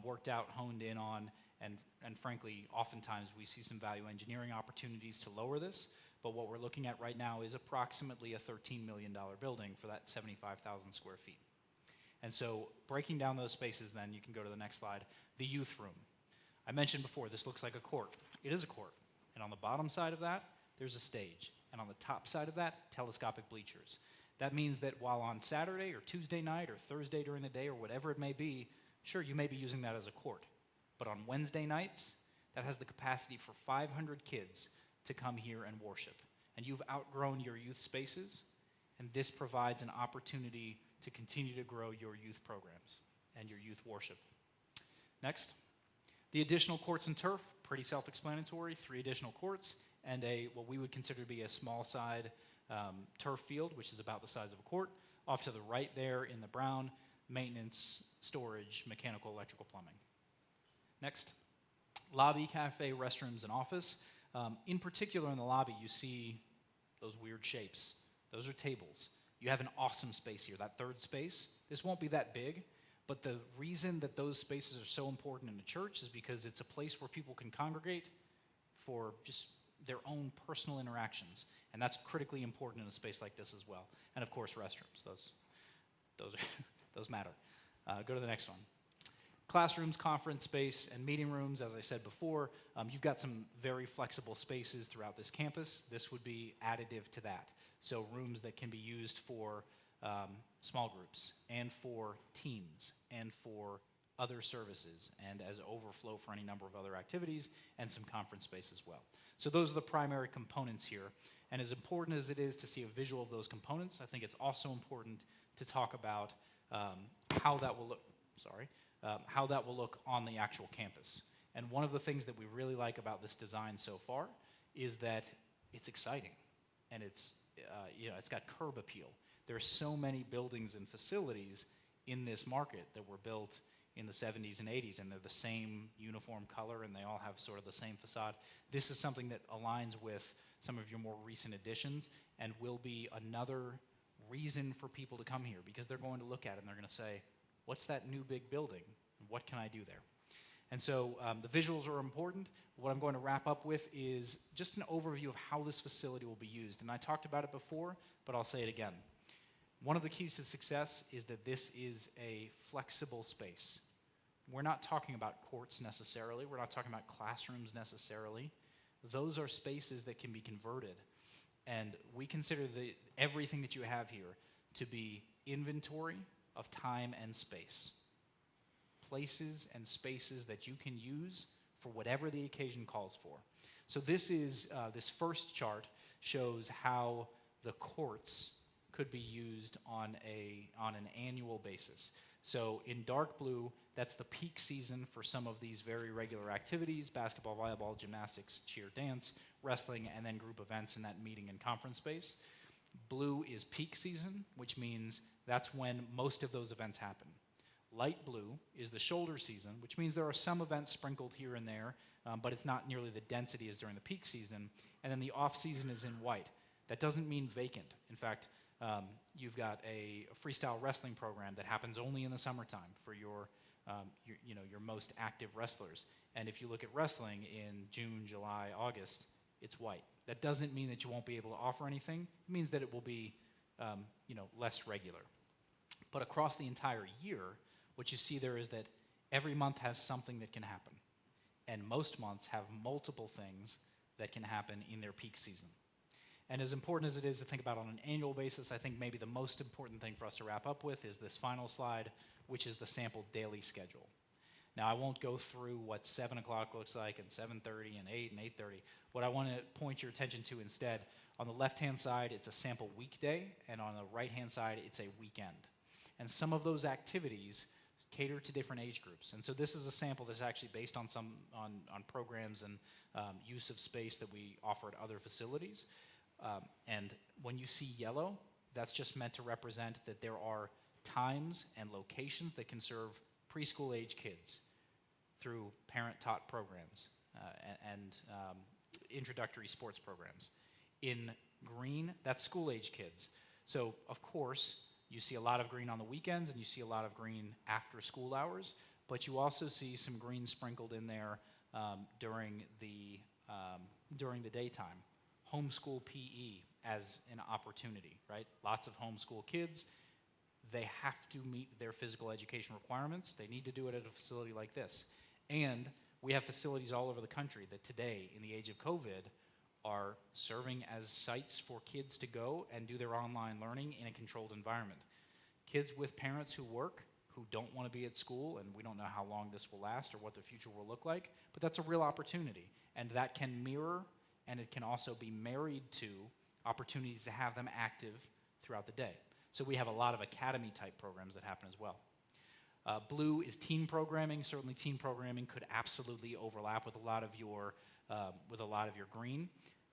worked out, honed in on, and frankly, oftentimes we see some value engineering opportunities to lower this, but what we're looking at right now is approximately a $13 million building for that 75,000 square feet. And so breaking down those spaces then, you can go to the next slide, the youth room. I mentioned before, this looks like a court. It is a court. And on the bottom side of that, there's a stage. And on the top side of that, telescopic bleachers. That means that while on Saturday or Tuesday night or Thursday during the day or whatever it may be, sure, you may be using that as a court. But on Wednesday nights, that has the capacity for 500 kids to come here and worship. And you've outgrown your youth spaces, and this provides an opportunity to continue to grow your youth programs and your youth worship. Next. The additional courts and turf, pretty self-explanatory, 3 additional courts, and what we would consider to be a small side turf field, which is about the size of a court. Off to the right there in the brown, maintenance, storage, mechanical, electrical, plumbing. Next, lobby, cafe, restrooms, and office. In particular in the lobby, you see those weird shapes. Those are tables. You have an awesome space here. That third space, this won't be that big, but the reason that those spaces are so important in a church is because it's a place where people can congregate for just their own personal interactions. And that's critically important in a space like this as well. And of course, restrooms. Those matter. Go to the next one. Classrooms, conference space, and meeting rooms. As I said before, you've got some very flexible spaces throughout this campus. This would be additive to that. So rooms that can be used for small groups and for teams and for other services and as overflow for any number of other activities and some conference space as well. So those are the primary components here. And as important as it is to see a visual of those components, I think it's also important to talk about how that will look on the actual campus. And one of the things that we really like about this design so far is that it's exciting and it's got curb appeal. There are so many buildings and facilities in this market that were built in the 70s and 80s, and they're the same uniform color, and they all have sort of the same facade. This is something that aligns with some of your more recent additions and will be another reason for people to come here because they're going to look at it and they're going to say, what's that new big building? What can I do there? And so the visuals are important. What I'm going to wrap up with is just an overview of how this facility will be used. And I talked about it before, but I'll say it again. One of the keys to success is that this is a flexible space. We're not talking about courts necessarily. We're not talking about classrooms necessarily. Those are spaces that can be converted. And we consider everything that you have here to be inventory of time and space. Places and spaces that you can use for whatever the occasion calls for. So this first chart shows how the courts could be used on an annual basis. So in dark blue, that's the peak season for some of these very regular activities: basketball, volleyball, gymnastics, cheer, dance, wrestling, and then group events in that meeting and conference space. Blue is peak season, which means that's when most of those events happen. Light blue is the shoulder season, which means there are some events sprinkled here and there, but it's not nearly the density as during the peak season. And then the off season is in white. That doesn't mean vacant. In fact, you've got a freestyle wrestling program that happens only in the summertime for your most active wrestlers. And if you look at wrestling in June, July, August, it's white. That doesn't mean that you won't be able to offer anything. It means that it will be less regular. But across the entire year, what you see there is that every month has something that can happen. And most months have multiple things that can happen in their peak season. And as important as it is to think about on an annual basis, I think maybe the most important thing for us to wrap up with is this final slide, which is the sample daily schedule. Now, I won't go through what 7 o'clock looks like and 7:30 and 8 and 8:30. What I want to point your attention to instead, on the left-hand side, it's a sample weekday, and on the right-hand side, it's a weekend. And some of those activities cater to different age groups. And so this is a sample that's actually based on on programs and use of space that we offer at other facilities. And when you see yellow, that's just meant to represent that there are times and locations that can serve preschool age kids through parent-taught programs and introductory sports programs. In green, that's school-age kids. So, of course, you see a lot of green on the weekends and you see a lot of green after school hours, but you also see some green sprinkled in there during the daytime. Homeschool PE as an opportunity, right? Lots of homeschool kids, they have to meet their physical education requirements. They need to do it at a facility like this. And we have facilities all over the country that today, in the age of COVID, are serving as sites for kids to go and do their online learning in a controlled environment. Kids with parents who work, who don't want to be at school, and we don't know how long this will last or what the future will look like, but that's a real opportunity. And that can mirror, and it can also be married to opportunities to have them active throughout the day. So we have a lot of academy-type programs that happen as well. Blue is teen programming. Certainly teen programming could absolutely overlap with a lot of your green.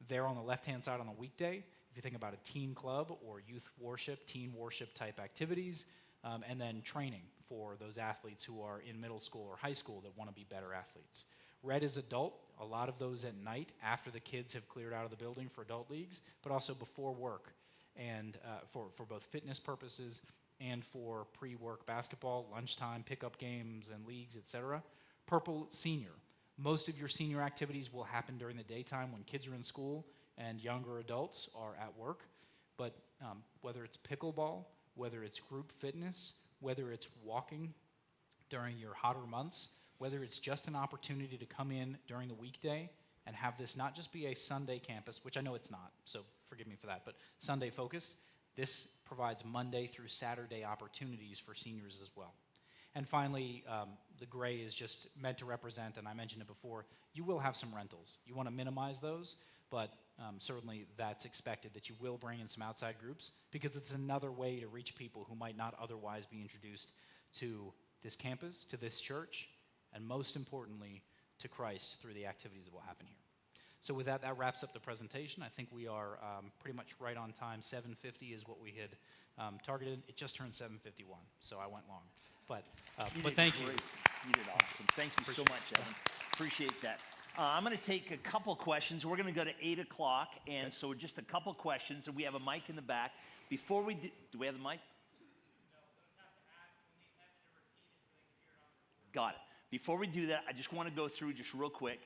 There on the left-hand side on the weekday, if you think about a teen club or youth worship, teen worship type activities, and then training for those athletes who are in middle school or high school that want to be better athletes. Red is adult, a lot of those at night after the kids have cleared out of the building for adult leagues, but also before work and for both fitness purposes and for pre-work basketball, lunchtime, pickup games and leagues, etc. Purple, senior. Most of your senior activities will happen during the daytime when kids are in school and younger adults are at work. But whether it's pickleball, whether it's group fitness, whether it's walking during your hotter months, whether it's just an opportunity to come in during the weekday and have this not just be a Sunday campus, which I know it's not, so forgive me for that, but Sunday focused, this provides Monday through Saturday opportunities for seniors as well. And finally, the gray is just meant to represent, and I mentioned it before, you will have some rentals. You want to minimize those, but certainly that's expected that you will bring in some outside groups because it's another way to reach people who might not otherwise be introduced to this campus, to this church, and most importantly, to Christ through the activities that will happen here. So with that, that wraps up the presentation. I think we are pretty much right on time. 7:50 is what we had targeted. It just turned 7:51, so I went long. But thank you. You did awesome. Thank you so much, Evan. Appreciate that. I'm going to take a couple questions. We're going to go to 8 o'clock, and so just a couple questions, and we have a mic in the back. Before we do we have the mic? No, those have to ask when they have to repeat it so they can hear it on the recording. Got it. Before we do that, I just want to go through just real quick.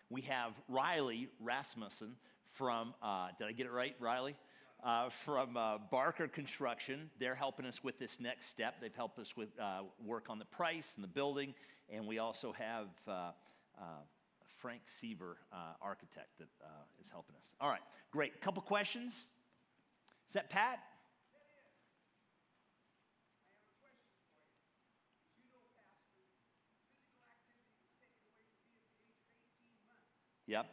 We have Riley Rasmussen from, did I get it right, Riley? From Barker Construction. They're helping us with this next step. They've helped us with work on the price and the building. And we also have Frank Seaver, architect, that is helping us. All right, great. Couple questions. Is that Pat? Yep.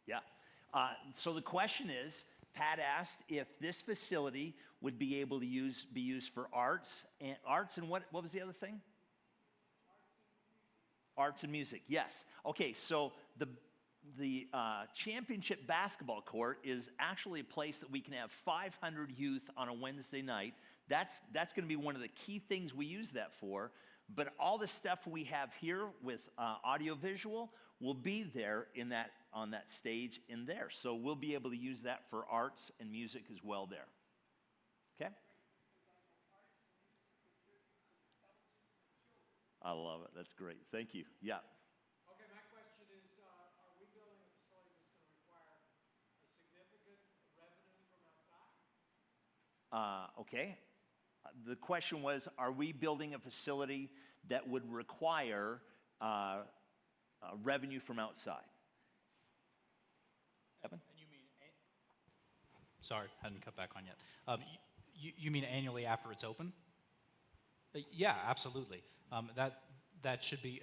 Yeah. So the question is, Pat asked if this facility would be able to be used for arts and what was the other thing? Arts and music. Yes. Okay. So the championship basketball court is actually a place that we can have 500 youth on a Wednesday night. That's going to be one of the key things we use that for. But all the stuff we have here with audiovisual will be there on that stage in there. So we'll be able to use that for arts and music as well there. Okay? I love it. That's great. Thank you. Yeah. Okay, my question is, Okay. The question was, are we building a facility that would require revenue from outside? Evan? Sorry, hadn't cut back on yet. You mean annually after it's open? Yeah, absolutely. That should be,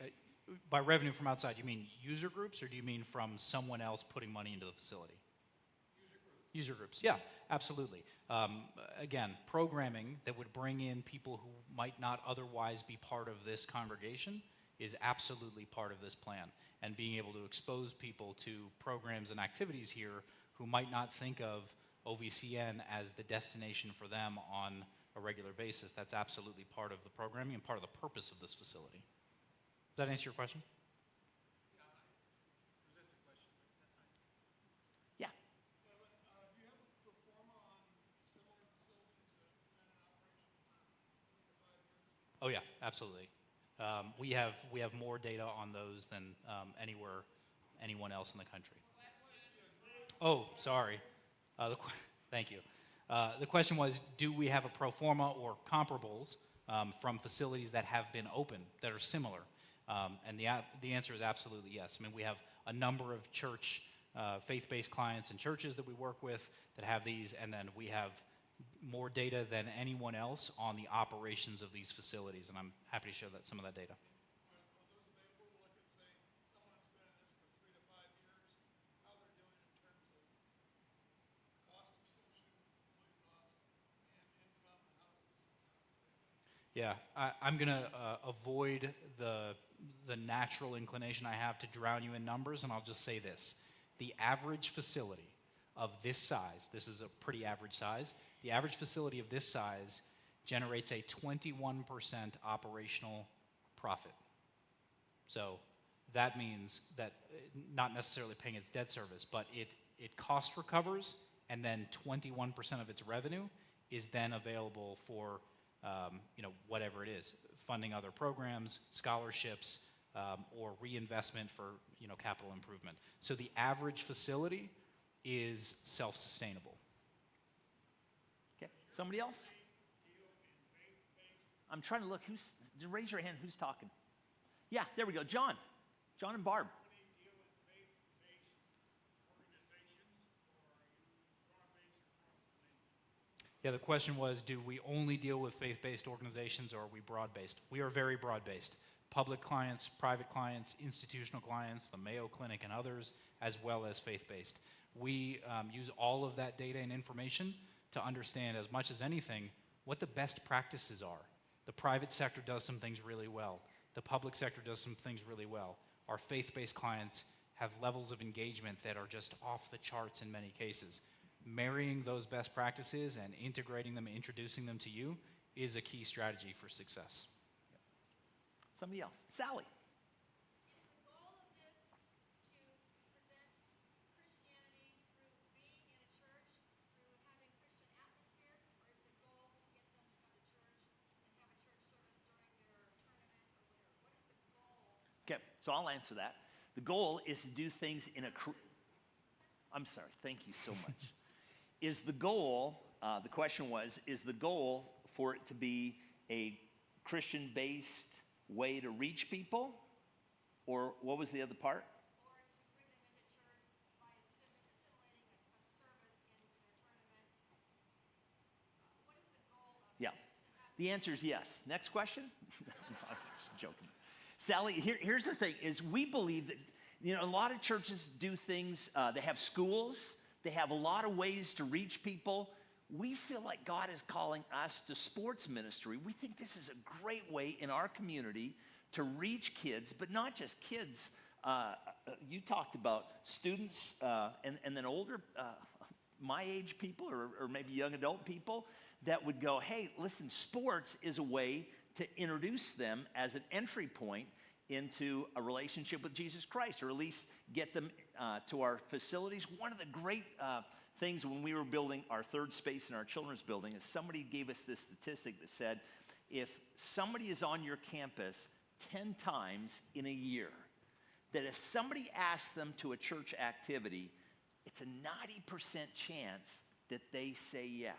by revenue from outside, you mean user groups, or do you mean from someone else putting money into the facility? User groups, yeah, absolutely. Again, programming that would bring in people who might not otherwise be part of this congregation is absolutely part of this plan. And being able to expose people to programs and activities here who might not think of OVCN as the destination for them on a regular basis, that's absolutely part of the programming and part of the purpose of this facility. Does that answer your question? Yeah. Oh yeah, absolutely. We have more data on those than anyone else in the country. Oh, sorry. Thank you. The question was, do we have a pro forma or comparables from facilities that have been open that are similar? And the answer is absolutely yes. I mean, we have a number of church, faith-based clients and churches that we work with that have these, and then we have more data than anyone else on the operations of these facilities, and I'm happy to show some of that data. Yeah, I'm going to avoid the natural inclination I have to drown you in numbers, and I'll just say this. The average facility of this size, this is a pretty average size, the average facility of this size generates a 21% operational profit. So that means that not necessarily paying its debt service, but it cost recovers, and then 21% of its revenue is then available for whatever it is, funding other programs, scholarships, or reinvestment for capital improvement. So the average facility is self-sustainable. Okay. Somebody else? I'm trying to look. Raise your hand. Who's talking? Yeah, there we go. John and Barb. Yeah, the question was, do we only deal with faith-based organizations, or are we broad-based? We are very broad-based. Public clients, private clients, institutional clients, the Mayo Clinic and others, as well as faith-based. We use all of that data and information to understand, as much as anything, what the best practices are. The private sector does some things really well. The public sector does some things really well. Our faith-based clients have levels of engagement that are just off the charts in many cases. Marrying those best practices and integrating them, introducing them to you, is a key strategy for success. Somebody else. Sally. Okay, so I'll answer that. The goal is to do things in I'm sorry, thank you so much. Is the goal, the question was, is the goal for it to be a Christian-based way to reach people? Or what was the other part? Or to bring them into church by assimilating a service into their tournament. What is the goal of Yeah. this? The answer is yes. Next question? No, I'm just joking. Sally, here's the thing, is we believe that, a lot of churches do things, they have schools, they have a lot of ways to reach people. We feel like God is calling us to sports ministry. We think this is a great way in our community to reach kids, but not just kids. You talked about students and then older, my age people or maybe young adult people that would go, hey, listen, sports is a way to introduce them as an entry point into a relationship with Jesus Christ, or at least get them to our facilities. One of the great things when we were building our third space in our children's building is somebody gave us this statistic that said, if somebody is on your campus 10 times in a year, that if somebody asks them to a church activity, it's a 90% chance that they say yes.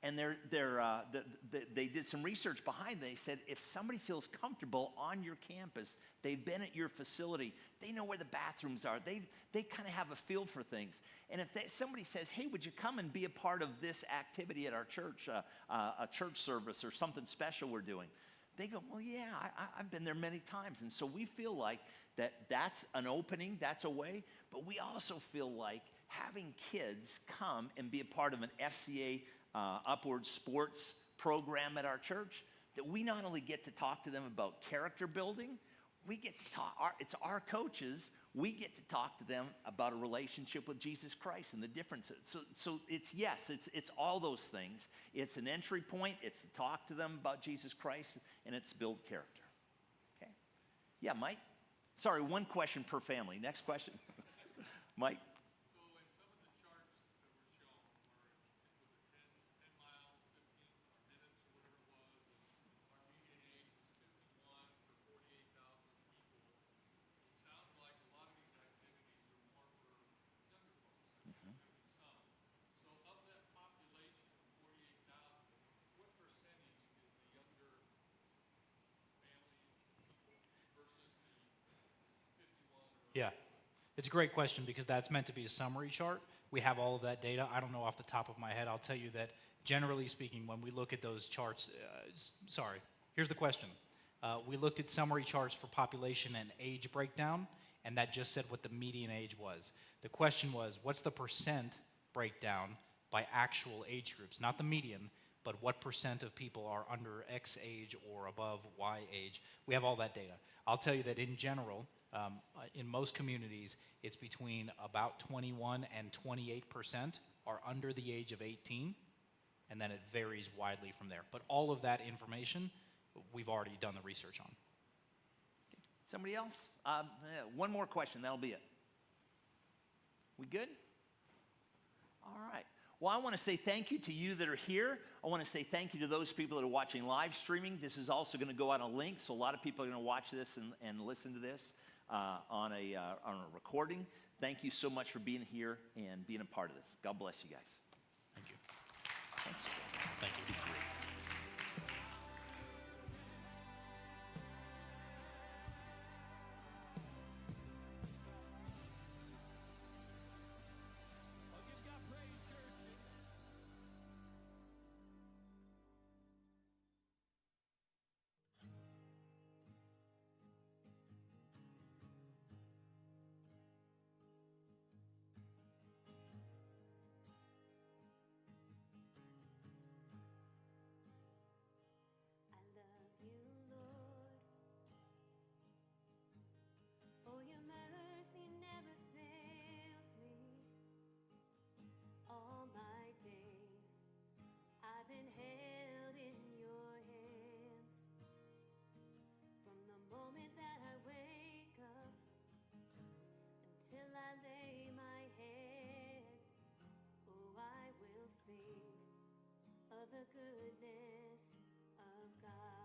And they did some research behind it. They said if somebody feels comfortable on your campus, they've been at your facility, they know where the bathrooms are, they kind of have a feel for things. And if somebody says, hey, would you come and be a part of this activity at our church, a church service or something special we're doing, they go, well, yeah, I've been there many times. And so we feel like that's an opening, that's a way, but we also feel like having kids come and be a part of an FCA Upward Sports program at our church, that we not only get to talk to them about character building, we get to talk, it's our coaches, we get to talk to them about a relationship with Jesus Christ and the differences. So it's all those things. It's an entry point, it's to talk to them about Jesus Christ, and it's build character. Okay? Yeah, Mike? Sorry, one question per family. Next question. Mike? Yeah, it's a great question because that's meant to be a summary chart. We have all of that data. I don't know off the top of my head. I'll tell you that generally speaking, when we look at those charts, here's the question. We looked at summary charts for population and age breakdown, and that just said what the median age was. The question was, what's the percent breakdown by actual age groups? Not the median, but what percent of people are under X age or above Y age? We have all that data. I'll tell you that in general, in most communities, it's between about 21 and 28% are under the age of 18, and then it varies widely from there. But all of that information, we've already done the research on. Somebody else? One more question, that'll be it. We good? All right. Well, I want to say thank you to you that are here. I want to say thank you to those people that are watching live streaming. This is also going to go on a link, so a lot of people are going to watch this and listen to this on a recording. Thank you so much for being here and being a part of this. God bless you guys. Thank you. Thanks. Thank you. I love you, Lord. Oh, your mercy never fails me. All my days I've been held in your hands. From the moment that I wake up until I lay my head, oh, I will sing of the goodness of God.